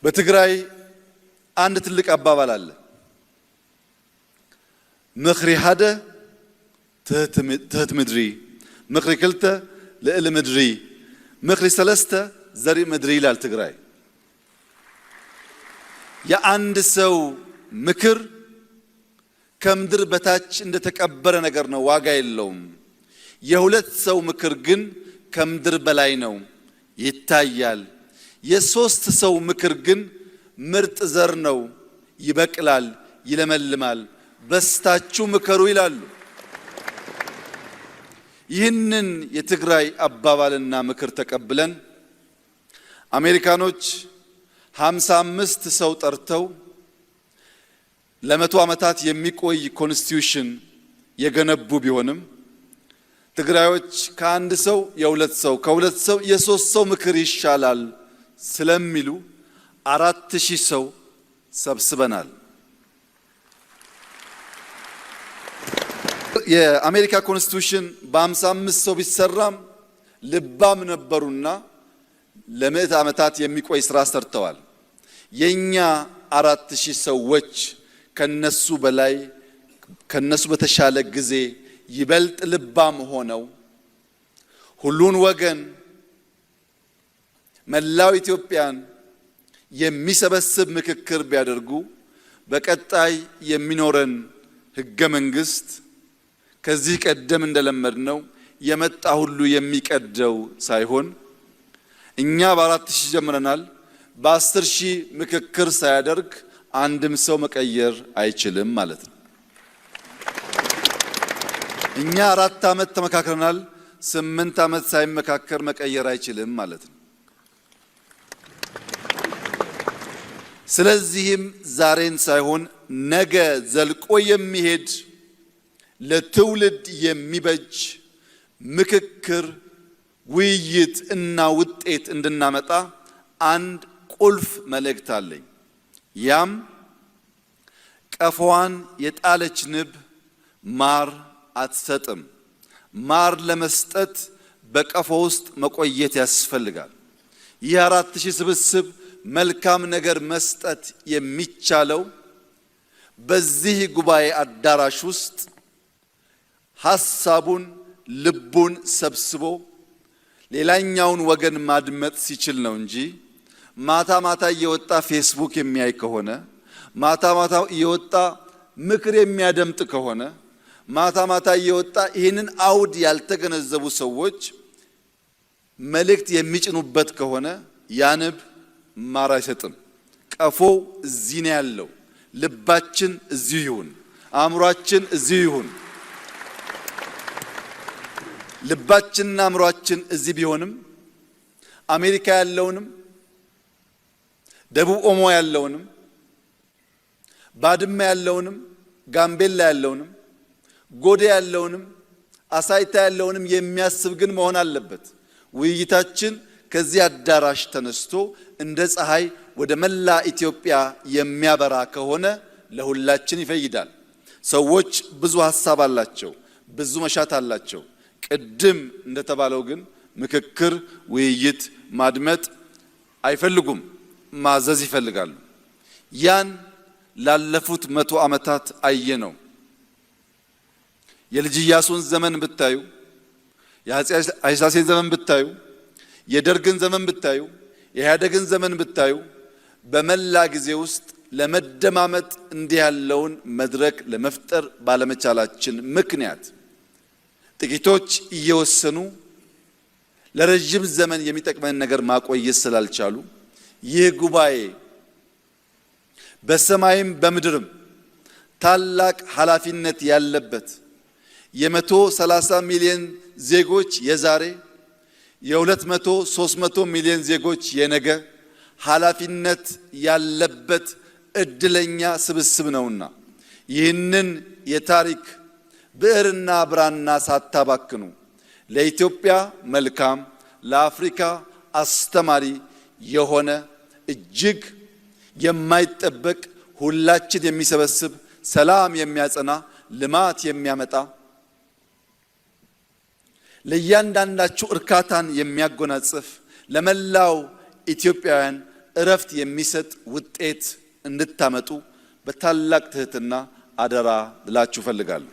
በትግራይ አንድ ትልቅ አባባል አለ። ምኽሪ ሓደ ትህት ምድሪ፣ ምኽሪ ክልተ ልዕሊ ምድሪ፣ ምኽሪ ሰለስተ ዘርኢ ምድሪ ይላል ትግራይ። የአንድ ሰው ምክር ከምድር በታች እንደተቀበረ ነገር ነው፣ ዋጋ የለውም። የሁለት ሰው ምክር ግን ከምድር በላይ ነው፣ ይታያል። የሶስት ሰው ምክር ግን ምርጥ ዘር ነው፣ ይበቅላል፣ ይለመልማል። በስታችሁ ምከሩ ይላሉ። ይህንን የትግራይ አባባልና ምክር ተቀብለን አሜሪካኖች 55 ሰው ጠርተው ለመቶ ዓመታት የሚቆይ ኮንስቲቱሽን የገነቡ ቢሆንም ትግራዮች ከአንድ ሰው የሁለት ሰው ከሁለት ሰው የሶስት ሰው ምክር ይሻላል ስለሚሉ 4000 ሰው ሰብስበናል። የአሜሪካ ኮንስቲቱሽን በ55 ሰው ቢሰራም ልባም ነበሩና ለምዕት ዓመታት የሚቆይ ስራ ሰርተዋል። የኛ 4000 ሰዎች ከነሱ በላይ ከነሱ በተሻለ ጊዜ ይበልጥ ልባም ሆነው ሁሉን ወገን መላው ኢትዮጵያን የሚሰበስብ ምክክር ቢያደርጉ በቀጣይ የሚኖረን ህገ መንግስት ከዚህ ቀደም እንደለመድነው የመጣ ሁሉ የሚቀደው ሳይሆን እኛ በ4000 ጀምረናል። በ10000 ምክክር ሳያደርግ አንድም ሰው መቀየር አይችልም ማለት ነው። እኛ 4 ዓመት ተመካክረናል። 8 ዓመት ሳይመካከር መቀየር አይችልም ማለት ነው። ስለዚህም ዛሬን ሳይሆን ነገ ዘልቆ የሚሄድ ለትውልድ የሚበጅ ምክክር፣ ውይይት እና ውጤት እንድናመጣ አንድ ቁልፍ መልእክት አለኝ። ያም ቀፎዋን የጣለች ንብ ማር አትሰጥም። ማር ለመስጠት በቀፎ ውስጥ መቆየት ያስፈልጋል። ይህ 4000 ስብስብ መልካም ነገር መስጠት የሚቻለው በዚህ ጉባኤ አዳራሽ ውስጥ ሐሳቡን ልቡን ሰብስቦ ሌላኛውን ወገን ማድመጥ ሲችል ነው እንጂ ማታ ማታ እየወጣ ፌስቡክ የሚያይ ከሆነ ማታ ማታ እየወጣ ምክር የሚያደምጥ ከሆነ ማታ ማታ እየወጣ ይህንን አውድ ያልተገነዘቡ ሰዎች መልእክት የሚጭኑበት ከሆነ ያንብ ማር አይሰጥም። ቀፎ እዚህ ነው ያለው። ልባችን እዚሁ ይሁን፣ አእምሯችን እዚሁ ይሁን። ልባችንና አእምሯችን እዚህ ቢሆንም አሜሪካ ያለውንም ደቡብ ኦሞ ያለውንም ባድመ ያለውንም ጋምቤላ ያለውንም ጎዴ ያለውንም አሳይታ ያለውንም የሚያስብ ግን መሆን አለበት። ውይይታችን ከዚህ አዳራሽ ተነስቶ እንደ ፀሐይ ወደ መላ ኢትዮጵያ የሚያበራ ከሆነ ለሁላችን ይፈይዳል። ሰዎች ብዙ ሐሳብ አላቸው፣ ብዙ መሻት አላቸው። ቅድም እንደተባለው ግን ምክክር፣ ውይይት ማድመጥ አይፈልጉም፣ ማዘዝ ይፈልጋሉ። ያን ላለፉት 100 ዓመታት አየነው። የልጅ ኢያሱን ዘመን ብታዩ፣ የአፄ ኃይለ ሥላሴን ዘመን ብታዩ፣ የደርግን ዘመን ብታዩ፣ የኢህአዴግን ዘመን ብታዩ በመላ ጊዜ ውስጥ ለመደማመጥ እንዲህ ያለውን መድረክ ለመፍጠር ባለመቻላችን ምክንያት ጥቂቶች እየወሰኑ ለረጅም ዘመን የሚጠቅመን ነገር ማቆየት ስላልቻሉ ይህ ጉባኤ በሰማይም በምድርም ታላቅ ኃላፊነት ያለበት የ130 ሚሊዮን ዜጎች የዛሬ የ200 300 ሚሊዮን ዜጎች የነገ ኃላፊነት ያለበት እድለኛ ስብስብ ነውና ይህንን የታሪክ ብዕርና ብራና ሳታባክኑ ለኢትዮጵያ መልካም ለአፍሪካ አስተማሪ የሆነ እጅግ የማይጠበቅ ሁላችን የሚሰበስብ ሰላም የሚያጸና ልማት የሚያመጣ ለእያንዳንዳችሁ እርካታን የሚያጎናጽፍ ለመላው ኢትዮጵያውያን እረፍት የሚሰጥ ውጤት እንድታመጡ በታላቅ ትህትና አደራ ልላችሁ ፈልጋለሁ።